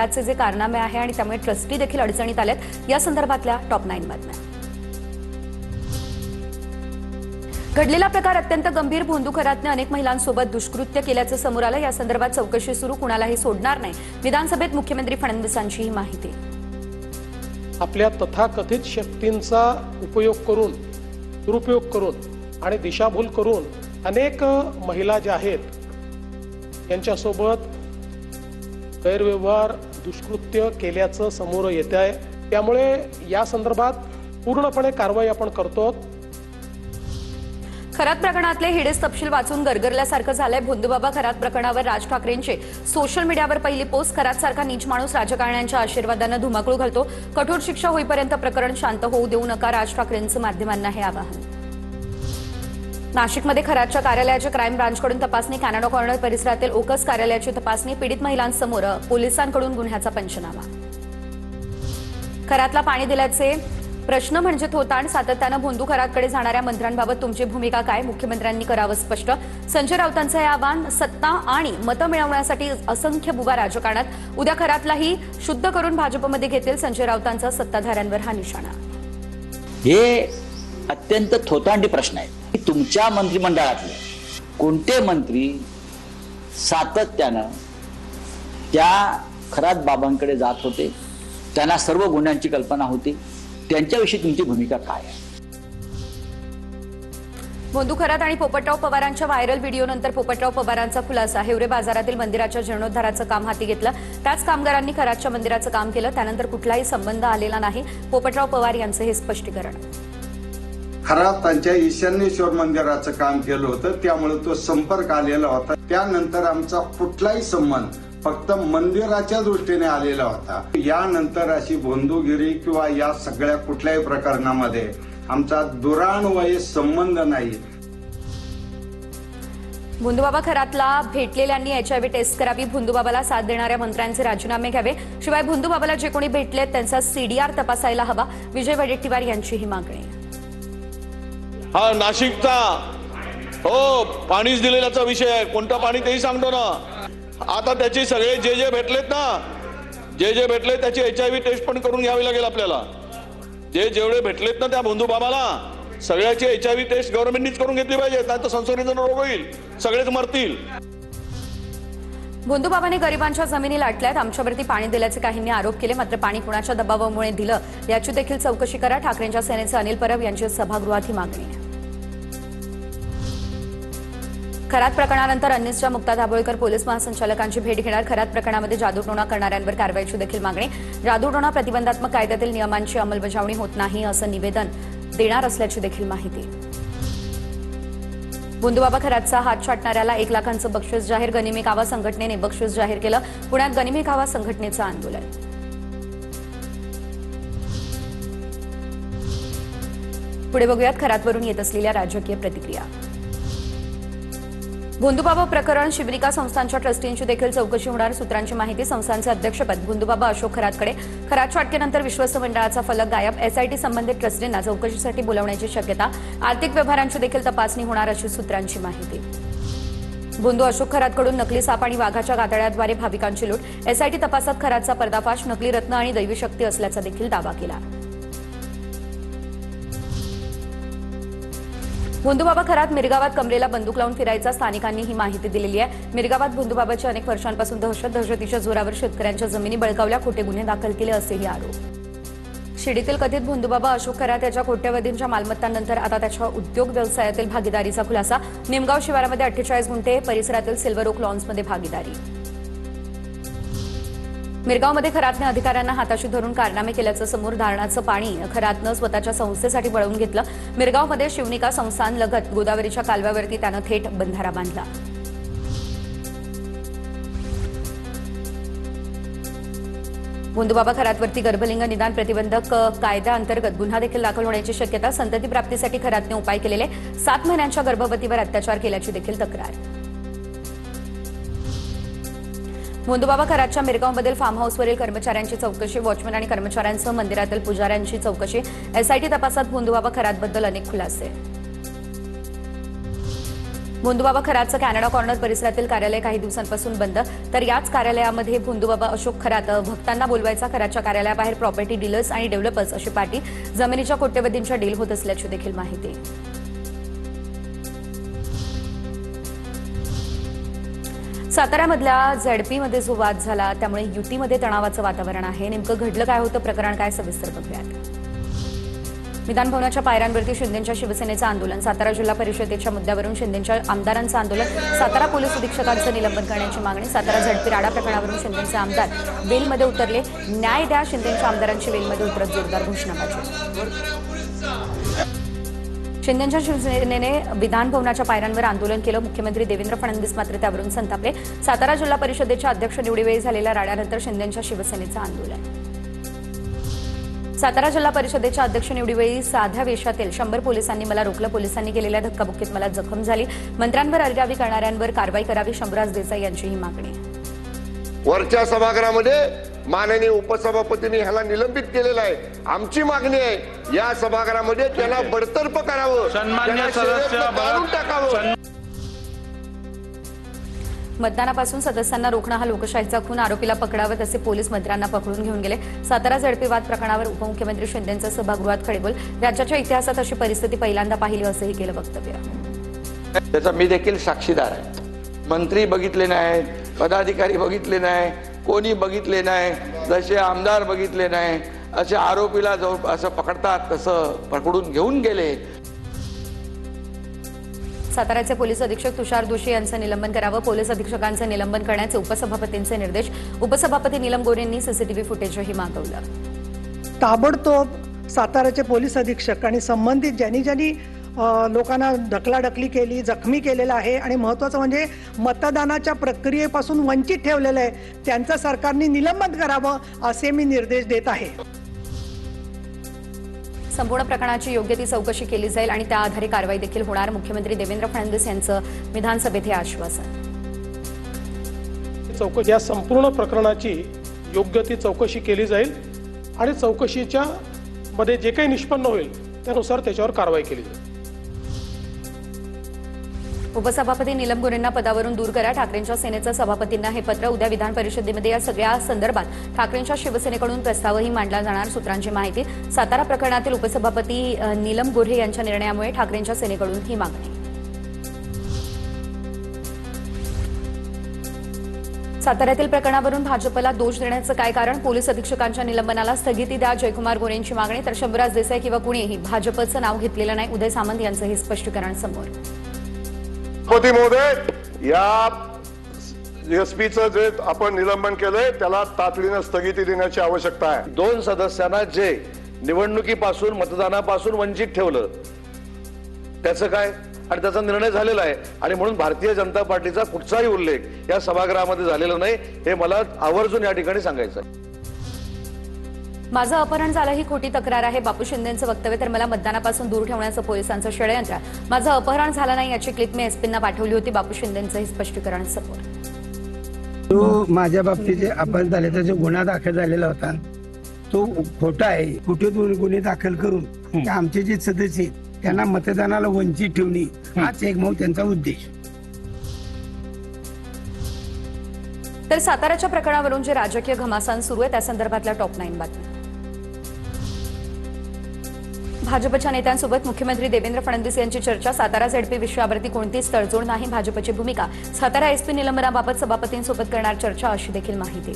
याचे जे कारनामे आहे आणि त्यामुळे ट्रस्टी देखील अडचणीत आलेत। या संदर्भातल्या टॉप 9 बातम्या। घडलेला प्रकार अत्यंत गंभीर। भोंदू खरातने अनेक महिलांसोबत दुष्कृत्य केल्याचं समोर आलं। या संदर्भात चौकशी सुरू, कुणालाही सोडणार नाही। विधानसभेत मुख्यमंत्री फडणवीसांची ही माहिती। आपल्या तथाकथित शक्तींचा उपयोग करून, दुरुपयोग करून आणि दिशाभूल करून अनेक महिला ज्या आहेत यांच्यासोबत गैरव्यवहार, दुष्कृत्य केल्याचं समोर येत आहे। त्यामुळे या संदर्भात पूर्णपणे कारवाई आपण करतो। खरात प्रकरणातले हिडेस तपशील वाचून गरगरल्यासारखं झालंय। भोंदूबाबा खरात प्रकरणावर राज ठाकरेंचे सोशल मीडियावर पहिली पोस्ट। खरात सारखा नीच माणूस राजकारण्यांच्या आशीर्वादानं धुमाकूळ घालतो। कठोर शिक्षा होईपर्यंत प्रकरण शांत होऊ देऊ नका, राज ठाकरेंचं माध्यमांना हे आवाहन। नाशिकमध्ये खरातच्या कार्यालयाच्या क्राईम ब्रांचकडून तपासणी। कॅनडा कॉर्नर परिसरातील ओकस कार्यालयाची तपासणी। पीडित महिलांसमोर पोलिसांकडून गुन्ह्याचा पंचनामा। खरातला पाणी दिल्याचे प्रश्न म्हणजे थोतांड। सातत्यानं भोंदू खरातकडे जाणाऱ्या मंत्र्यांबाबत तुमची भूमिका काय? मुख्यमंत्र्यांनी करावं स्पष्ट। संजय राऊतांचं हे आवाहन। सत्ता आणि मतं मिळवण्यासाठी असंख्य बुवा राजकारणात। उद्या खरातलाही शुद्ध करून भाजपमध्ये घेतील संजय राऊतांचा सत्ताधाऱ्यांवर हा निशाणा। हे अत्यंत थोतांडी प्रश्न आहे। तुमच्या मंत्रिमंडळातले कोणते मंत्री सातत्यानं त्या खरात बाबांकडे जात होते, त्यांना सर्व गुन्ह्यांची कल्पना होती, त्यांच्याविषयी तुमची भूमिका काय आहे? भोंदू खरात आणि पोपटराव पवारांच्या व्हायरल व्हिडिओनंतर पोपटराव पवारांचा खुलासा। हिवरे बाजारातील मंदिराच्या जीर्णोद्धाराचं काम हाती घेतलं। त्याच कामगारांनी खरातच्या मंदिराचं काम केलं। त्यानंतर कुठलाही संबंध आलेला नाही। पोपटराव पवार यांचं हे स्पष्टीकरण। खरातांच्या ईशान्येश्वर मंदिराचं काम केलं होतं, त्यामुळे तो संपर्क आलेला होता। त्यानंतर आमचा कुठलाही संबंध फक्त मंदिराच्या दृष्टीने आलेला होता। यानंतर अशी भोंदूगिरी किंवा या सगळ्या कुठल्याही प्रकरणामध्ये आमचा दुरान्वयी संबंध नाही। भोंदूबाबा खरातला भेटलेल्यांनी HIV टेस्ट करावी। भोंदूबाबाला साथ देणाऱ्या मंत्र्यांचे राजीनामे घ्यावे। शिवाय भोंदूबाबाला जे कोणी भेटलेत त्यांचा CDR तपासायला हवा। विजय वडेट्टीवार यांची ही मागणी। हा नाशिकचा पाणीच दिलेल्याचा विषय आहे। कोणतं पाणी तेही सांगतो ना। आता त्याचे सगळे जे भेटलेत ना, जे भेटले त्याची HIV टेस्ट पण करून घ्यावी लागेल आपल्याला। जेवढे भेटलेत ना त्या भोंदूबाबाला सगळ्याची HIV टेस्ट गव्हर्नमेंटनीच करून घेतली पाहिजे, नाही तर संसर्गजन्य रोग होईल, सगळेच मरतील। भोंदूबाबाने गरिबांच्या जमिनी लाटल्यात। आमच्यावरती पाणी दिल्याचे काहींनी आरोप केले, मात्र पाणी कुणाच्या दबावामुळे दिलं याची देखील चौकशी करा। ठाकरेंच्या सेनेचे अनिल परब यांची सभागृहात ही मागणी। खरात प्रकरणानंतर अन्नीसच्या मुक्ता दाभोळकर पोलीस महासंचालकांची भेट घेणार। खरात प्रकरणामध्ये जादूटोणा करणाऱ्यांवर कारवाईची देखील मागणी। जादूटोणा प्रतिबंधात्मक कायद्यातील नियमांची अंमलबजावणी होत नाही असं निवेदन देणार असल्याची देखील माहिती। भोंदूबाबा खरातचा हात छाटणाऱ्याला 1 लाखांचं बक्षीस जाहीर। गनिमी कावा संघटनेने बक्षीस जाहीर केलं। पुण्यात गनिमी कावा संघटनेचं आंदोलन। पुढे बघूयात खरातवरून येत असलेल्या राजकीय प्रतिक्रिया। भोंदूबाबा प्रकरण शिवनिका संस्थांच्या ट्रस्टींची देखील चौकशी होणार। सूत्रांची माहिती। संस्थांचे अध्यक्षपद भोंदूबाबा अशोक खरातकडे। खरातच्या अटकेनंतर विश्वस्त मंडळाचा फलक गायब। SIT संबंधित ट्रस्टींना चौकशीसाठी बोलावण्याची शक्यता। आर्थिक व्यवहारांची देखील तपासणी होणार अशी सूत्रांची माहिती। भोंदू अशोक खरातकडून नकली साप आणि वाघाच्या गातड्याद्वारे भाविकांची लूट। SIT तपासात खरातचा पर्दाफाश। नकली रत्न आणि दैवी शक्ती असल्याचा देखील दावा केला। भोंदूबाबा खरात मिरगावात कमरेला बंदूक लावून फिरायचा। स्थानिकांनी ही माहिती दिलेली आहे। मिरगावात भोंदूबाबाची अनेक वर्षांपासून दहशतीच्या जोरावर शेतकऱ्यांच्या जमिनी बळकावल्या, खोटे गुन्हे दाखल केले असेही आरोप। शिर्डीतील कथित भोंदूबाबा अशोक खरात याच्या कोट्यवधींच्या मालमत्तांनंतर आता त्याच्या उद्योग व्यवसायातील भागीदारीचा खुलासा। निमगाव शिवारामध्ये 48 गुंठे, परिसरातील सिल्वर ओक लॉन्समध्ये भागीदारी। मिरगावमध्ये खरातने अधिकाऱ्यांना हाताशी धरून कारनामे केल्याचं समोर। धारणाचं पाणी खरातनं स्वतःच्या संस्थेसाठी वळवून घेतलं। मिरगावमध्ये शिवनिका संस्थांलगत गोदावरीच्या कालव्यावरती त्यानं थेट बंधारा बांधला। भोंदूबाबा खरातवरती गर्भलिंग निदान प्रतिबंधक कायद्याअंतर्गत गुन्हा देखील दाखल होण्याची शक्यता। संतती प्राप्तीसाठी खरातने उपाय केलेले। 7 महिन्यांच्या गर्भवतीवर अत्याचार केल्याची देखील तक्रार। भोंदूबाबा खरातच्या मिरगावमधील फार्म हाऊसवरील कर्मचाऱ्यांची चौकशी। वॉचमन आणि कर्मचाऱ्यांसह मंदिरातील पुजाऱ्यांची चौकशी। SIT तपासात भोंदूबाबा खरातबद्दल अनेक खुलासे। भोंदूबाबा खरातचं कॅनडा कॉर्नर परिसरातील कार्यालय काही दिवसांपासून बंद, तर याच कार्यालयामध्ये भोंदूबाबा अशोक खरात भक्तांना बोलवायचा. खरातच्या कार्यालयाबाहेर प्रॉपर्टी डीलर्स आणि डेव्हलपर्स अशी पार्टी जमिनीच्या कोट्यवधींच्या डील होत असल्याची देखील माहिती. साताऱ्यामधल्या झेडपीमध्ये जो वाद झाला त्यामुळे युतीमध्ये तणावाचं वातावरण आहे. नेमकं घडलं काय होतं, प्रकरण काय, सविस्तर बघूयात. विधानभवनाच्या पायऱ्यांवरती शिंदेंच्या शिवसेनेचं आंदोलन. सातारा जिल्हा परिषदेच्या मुद्द्यावरून शिंदेंच्या आमदारांचं आंदोलन. सातारा पोलीस अधीक्षकांचं निलंबन करण्याची मागणी. सातारा झडपी राडा प्रकरणावरून शिंदेंचे आमदार वेलमध्ये उतरले. न्याय द्या, शिंदेंच्या आमदारांची वेलमध्ये उतरत जोरदार घोषणाबाजी. शिंदेंच्या शिवसेनेने विधानभवनाच्या पायऱ्यांवर आंदोलन केलं. मुख्यमंत्री देवेंद्र फडणवीस मात्र त्यावरून संतापले. सातारा जिल्हा परिषदेच्या अध्यक्ष निवडीवेळी झालेल्या राड्यानंतर शिंदेंच्या शिवसेनेचं आंदोलन. सातारा जिल्हा परिषदेच्या अध्यक्ष निवडीवेळी साध्या वेशातील 100 पोलिसांनी मला रोखलं. पोलिसांनी केलेल्या धक्काबुक्कीत मला जखम झाली. मंत्र्यांवर अर्जावी करणाऱ्यांवर कारवाई करावी. शंभूराज देसाई यांची ही मागणी. वरच्या सभागृहामध्ये माननीय उपसभापतींनी ह्याला निलंबित केलेलं आहे. आमची मागणी आहे या सभागृहामध्ये त्याला बडतर्फ करावं, सन्माननीय सदस्य काढून टाकावं. मतदानापासून सदस्यांना रोखणं हा लोकशाहीचा खून. आरोपीला पकडावं तसे पोलीस मंत्र्यांना पकडून घेऊन गेले. सातारा झडपी वाद प्रकरणावर उपमुख्यमंत्री शिंदेंचं सभागृहात खडेबोल. राज्याच्या इतिहासात अशी परिस्थिती पहिल्यांदा पाहिली असंही केलं वक्तव्य. त्याचा मी देखील साक्षीदार आहे. मंत्री बघितले नाही, पदाधिकारी बघितले नाही, कोणी बघितले नाही, जसे आमदार बघितले नाही, असे आरोपीला जो असं पकडतात तसं पकडून घेऊन गेले. साताऱ्याचे पोलीस अधीक्षक तुषार दोशी यांचं निलंबन करावं. पोलीस अधीक्षकांचं निलंबन करण्याचे उपसभापतींचे निर्देश. उपसभापती नीलम गोरेंनी सीसीटीव्ही फुटेजही मागवलं. ताबडतोब साताऱ्याचे पोलीस अधीक्षक आणि संबंधित ज्यांनी लोकांना ढकलाढकली केली, जखमी केलेलं आहे आणि महत्त्वाचं म्हणजे मतदानाच्या प्रक्रियेपासून वंचित ठेवलेलं आहे, त्यांचं सरकारने निलंबन करावं असे मी निर्देश देत आहे. संपूर्ण प्रकरणाची योग्य ती चौकशी केली जाईल आणि त्या आधारे कारवाई देखील होणार. मुख्यमंत्री देवेंद्र फडणवीस यांचं विधानसभेत हे आश्वासन. या संपूर्ण प्रकरणाची योग्य ती चौकशी केली जाईल आणि चौकशीच्या मध्ये जे काही निष्पन्न होईल त्यानुसार त्याच्यावर कारवाई केली जाईल. उपसभापती नीलम गोरेंना पदावरून दूर करा. ठाकरेंच्या सेनेचं सभापतींना हे पत्र. उद्या विधान परिषदेमध्ये या सगळ्या संदर्भात ठाकरेंच्या शिवसेनेकडून प्रस्तावही मांडला जाणार. सूत्रांची माहिती. सातारा प्रकरणातील उपसभापती नीलम गोरे यांच्या निर्णयामुळे ठाकरेंच्या सेनेकडून ही मागणी. साताऱ्यातील प्रकरणावरून भाजपला दोष देण्याचं काय कारण? पोलीस अधीक्षकांच्या निलंबनाला स्थगिती द्या, जयकुमार गोरेंची मागणी. तर शंभूराज देसाई किंवा कुणीही भाजपचं नाव घेतलेलं नाही. उदय सामंत यांचं हे स्पष्टीकरण समोर. सभापती महोदय, या एसपीचं जे आपण निलंबन केलंय त्याला तातडीनं स्थगिती देण्याची आवश्यकता आहे. 2 सदस्यांना जे निवडणुकीपासून मतदानापासून वंचित ठेवलं त्याचं काय, आणि त्याचा निर्णय झालेला आहे. आणि म्हणून भारतीय जनता पार्टीचा कुठचाही उल्लेख या सभागृहामध्ये झालेला नाही हे मला आवर्जून या ठिकाणी सांगायचं आहे. माझं अपहरण झालं ही खोटी तक्रार आहे. बापू शिंदेंचं वक्तव्य. तर मला मतदानापासून दूर ठेवण्याचं पोलिसांचं षडयंत्र. माझं अपहरण झालं नाही याची क्लिप मी एसपींना पाठवली होती. बापू शिंदेंचं हे स्पष्टीकरण समोर. तो माझ्या बाबतीत जे अपहरण झाल्याचा जो गुन्हा दाखल झालेला होता तो खोटा आहे. कुठे गुन्हे दाखल करून आमचे जे सदस्य त्यांना मतदानाला वंचित ठेवणे हाच एकमेव त्यांचा उद्देश. तर साताऱ्याच्या प्रकरणावरून जे राजकीय घमासान सुरू आहे त्या संदर्भातल्या टॉप 9 बातमी. भाजपच्या नेत्यांसोबत मुख्यमंत्री देवेंद्र फडणवीस यांची चर्चा. सातारा झेडपी विषयावरती कोणतीच तडजोड नाही. भाजपची भूमिका. सातारा एसपी निलंबनाबाबत सभापतींसोबत करणार चर्चा अशी देखील माहिती.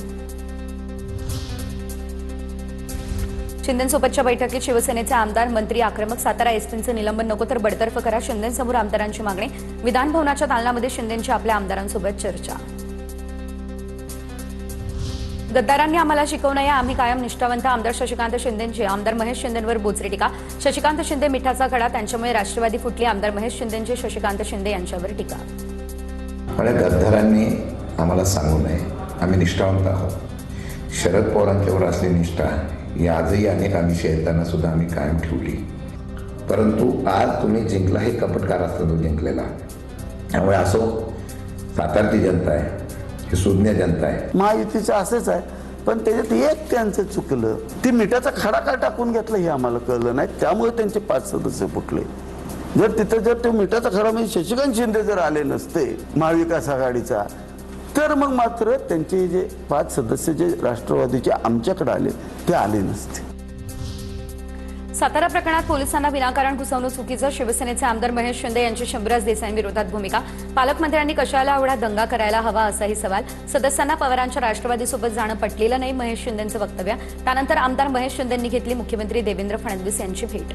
शिंदेंसोबतच्या बैठकीत शिवसेनेचे आमदार मंत्री आक्रमक. सातारा एसपींचं निलंबन नको तर बडतर्फ करा. शिंदेंसमोर आमदारांची मागणी. विधानभवनाच्या दालनामध्ये शिंदेंची आपल्या आमदारांसोबत चर्चा. गद्दारांनी आम्हाला शिकवू नये, आम्ही कायम निष्ठावंत. आमदार शशिकांत शिंदेंची आमदार महेश शिंदेंवर बोचरी टीका. शशिकांत शिंदे मिठाचा खडा, त्यांच्यामुळे राष्ट्रवादी फुटली. आमदार महेश शिंदेंची शशिकांत शिंदे यांच्यावर टीका. गद्दारांनी आम्हाला सांगू नये, आम्ही निष्ठावंत आहोत. शरद पवारांच्यावर असली निष्ठा ही आजही अनेक आमिषे येताना सुद्धा आम्ही कायम ठेवली. परंतु आज तुम्ही जिंकला हे कपटकार असतो तो जिंकलेला. त्यामुळे असो, सातारची जनता आहे, ही सुज्ञ जनता आहे. महायुतीचं असंच आहे, पण त्याच्यात एक त्यांचं चुकलं. ते मिठाचा खडा काय टाकून घेतला हे आम्हाला कळलं नाही. त्यामुळे त्यांचे 5 सदस्य फुटले. जर तिथं जर ते मिठाचा खरा म्हणजे शशिकांत शिंदे जर आले नसते महाविकास आघाडीचा, तर मग मात्र त्यांचे जे 5 सदस्य जे राष्ट्रवादीचे आमच्याकडे आले ते आले नसते. सातारा प्रकरणात पोलिसांना विनाकारण घुसवणं चुकीचं, शिवसेनेचे आमदार महेश शिंदे यांची शंभूराज देसाईंविरोधात भूमिका. पालकमंत्र्यांनी कशाला एवढा दंगा करायला हवा असाही सवाल. सदस्यांना पवारांच्या राष्ट्रवादीसोबत जाणं पटलेलं नाही, महेश शिंदेंचं वक्तव्य. त्यानंतर आमदार महेश शिंदेंनी घेतली मुख्यमंत्री देवेंद्र फडणवीस यांची भेट.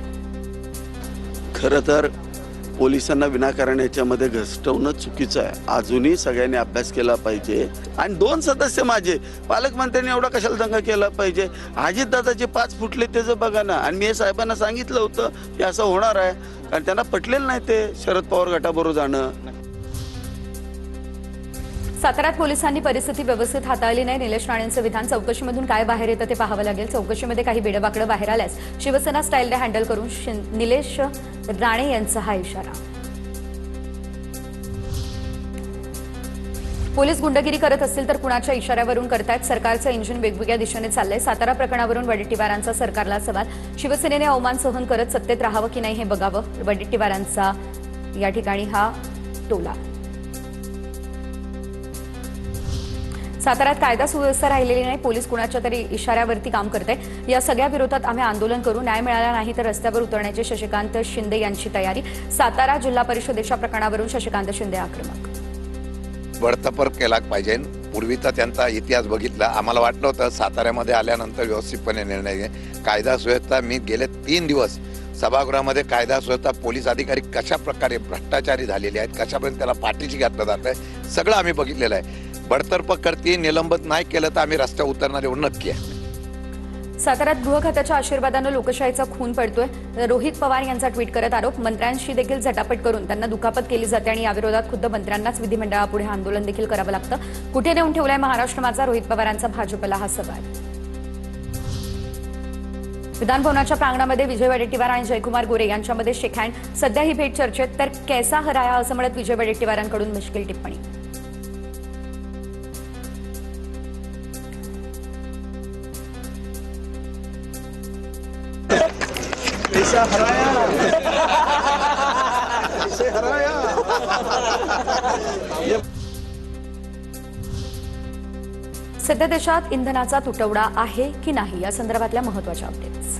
खरं तर पोलिसांना विनाकारण याच्यामध्ये घसटवणं चुकीचं आहे. अजूनही सगळ्यांनी अभ्यास केला पाहिजे. आणि 2 सदस्य माझे, पालकमंत्र्यांनी एवढा कशाला दंगा केला पाहिजे? अजितदादाचे 5 फुटले त्याचं बघा ना. आणि मी साहेबांना सांगितलं होतं की असं होणार आहे, कारण त्यांना पटलेलं नाही ते शरद पवार गटाबरोबर जाणं. साताऱ्यात पोलिसांनी परिस्थिती व्यवस्थित हाताळली नाही, निलेश राणेंचं विधान. चौकशीमधून काय बाहेर येतं ते पाहावं लागेल. चौकशीमध्ये काही बेडबाकडं बाहेर आल्यास शिवसेना स्टाईलने हँडल करून निलेश राणे यांचा हा इशारा. पोलीस गुंडगिरी करत असतील तर कुणाच्या इशाऱ्यावरून करतायत? सरकारचं इंजिन वेगवेगळ्या दिशेने चाललंय. सातारा प्रकरणावरून वडेट्टीवारांचा सरकारला सवाल. शिवसेनेने अवमान सहन करत सत्तेत राहावं की नाही हे बघावं, वडेट्टीवारांचा या ठिकाणी हा टोला. साताऱ्यात कायदा सुव्यवस्था राहिलेली नाही, पोलीस कुणाच्या तरी इशाऱ्यावरती काम करते. या सगळ्या विरोधात आम्ही आंदोलन करू, न्याय मिळाला नाही तर रस्त्यावर उतरण्याची शशिकांत शिंदे यांची तयारी. सातारा जिल्हा परिषदेच्या प्रकरणावरून शशिकांत शिंदे आक्रमक. बडतपर केला पाहिजे. पूर्वीचा त्यांचा इतिहास बघितला, आम्हाला वाटलं होतं साताऱ्यामध्ये आल्यानंतर व्यवस्थितपणे निर्णय घे. कायदा सुव्यवस्था, मी गेले 3 दिवस सभागृहामध्ये कायदा सुव्यवस्था, पोलीस अधिकारी कशा प्रकारे भ्रष्टाचारी झालेले आहेत, कशापर्यंत त्याला पाठीशी घातलं जात आहे, सगळं आम्ही बघितलेलं आहे. बडतर्फ करते, निलंबित नाही केलं तर आम्ही रस्त्यावर उतरणार एवढं नक्की आहे. साताऱ्यात गृह खात्याच्या आशीर्वादानं लोकशाहीचा खून पडतोय. रोहित पवार यांचा ट्विट करत आरोप. मंत्र्यांशी देखील झटापट करून त्यांना दुखापत केली जाते आणि याविरोधात खुद्द मंत्र्यांनाच विधिमंडळापुढे आंदोलन देखील करावं लागतं. कुठे नेऊन ठेवलाय महाराष्ट्र माझा? रोहित पवारांचा भाजपला हा सवाल. विधानभवनाच्या प्रांगणामध्ये विजय वडेट्टीवार आणि जयकुमार गोरे यांच्यामध्ये शेकहँड. सध्या ही भेट चर्चेत, तर कैसा हराया असं म्हणत विजय वडेट्टीवारांकडून मिश्किल टिप्पणी. सध्या देशात इंधनाचा तुटवडा आहे की नाही या संदर्भातल्या महत्त्वाच्या अपडेट्स.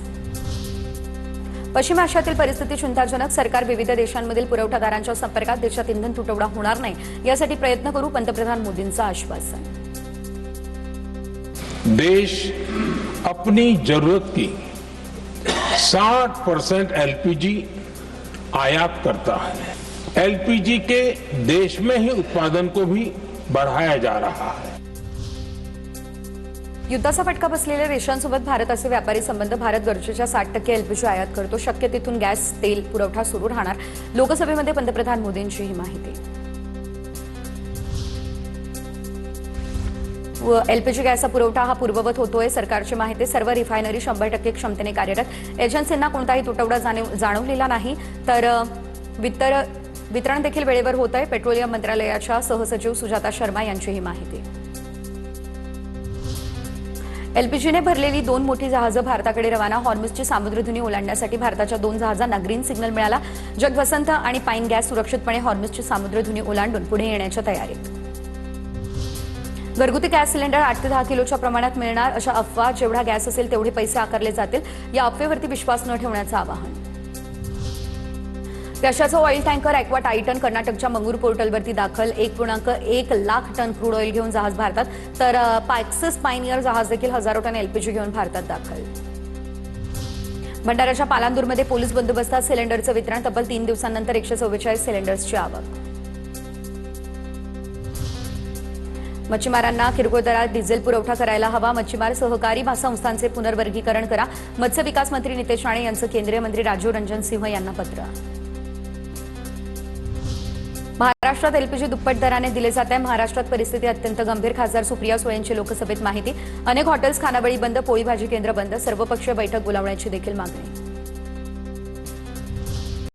पश्चिम आशियातील परिस्थिती चिंताजनक. सरकार विविध देशांमधील पुरवठादारांच्या संपर्कात. देशात इंधन तुटवडा होणार नाही यासाठी प्रयत्न करू, पंतप्रधान मोदींचं आश्वासन. देश अपनी जरूरत की 60% एलपीजी आयात करता है. एलपीजी के देश में ही उत्पादन को भी बढ़ाया जा रहा है. युद्धाचा फटका बसलेल्या देशांसोबत भारताचे व्यापारी संबंध. भारत गरजेच्या 60% एलपीजी आयात करतो. शक्य तिथून गॅस, तेल पुरवठा सुरू राहणार. लोकसभेमध्ये पंतप्रधान मोदींची ही माहिती. एलपीजी गॅसचा पुरवठा हा पूर्ववत होतोय. सरकारची माहिती. सर्व रिफायनरी 100% क्षमतेने कार्यरत. एजन्सींना कोणताही तुटवडा जाणवलेला नाही, तर वितरण देखील वेळेवर होत आहे. पेट्रोलियम मंत्रालयाच्या सहसचिव सुजाता शर्मा यांची ही माहिती. एलपीजीने भरलेली 2 मोठी जहाजं भारताकडे रवाना. हॉर्मुझची सामुद्रधुनी ओलांडण्यासाठी भारताच्या 2 जहाजांना ग्रीन सिग्नल मिळाला. जगवसंत आणि पाईन गॅस सुरक्षितपणे हॉर्मुझची सामुद्रधुनी ओलांडून पुढे येण्याच्या तयारीत. घरगुती गॅस सिलेंडर 8 ते 10 किलोच्या प्रमाणात मिळणार अशा अफवा. जेवढा गॅस असेल तेवढे पैसे आकारले जातील. या अफवेवरती विश्वास न ठेवण्याचं आवाहन. रशियाचं ऑइल टँकर ॲक्वा टायटन कर्नाटकच्या मंगूर पोर्टलवरती दाखल. 1.1 लाख टन क्रूड ऑइल घेऊन जहाज भारतात, तर पॅक्सिस पायनियर जहाज देखील हजारो टन एलपीजी घेऊन भारतात दाखल. भंडाऱ्याच्या पालांदूरमध्ये पोलीस बंदोबस्तात सिलेंडरचं वितरण. तब्बल 3 दिवसांनंतर 144 सिलेंडर्सची आवक. मच्छीमारांना किरकोळ दरात डिझेल पुरवठा करायला हवा. मच्छीमार सहकारी संस्थांचे पुनर्वर्गीकरण करा. मत्स्य विकास मंत्री नितेश राणे यांचं केंद्रीय मंत्री राजीव रंजन सिंह यांना पत्र. महाराष्ट्रात एलपीजी दुप्पट दराने दिले जात आहे. महाराष्ट्रात परिस्थिती अत्यंत गंभीर. खासदार सुप्रिया सुळेंची लोकसभेत माहिती. अनेक हॉटेल्स खानावळी बंद. पोळी भाजी केंद्र बंद. सर्वपक्षीय बैठक बोलावण्याची देखील मागणी.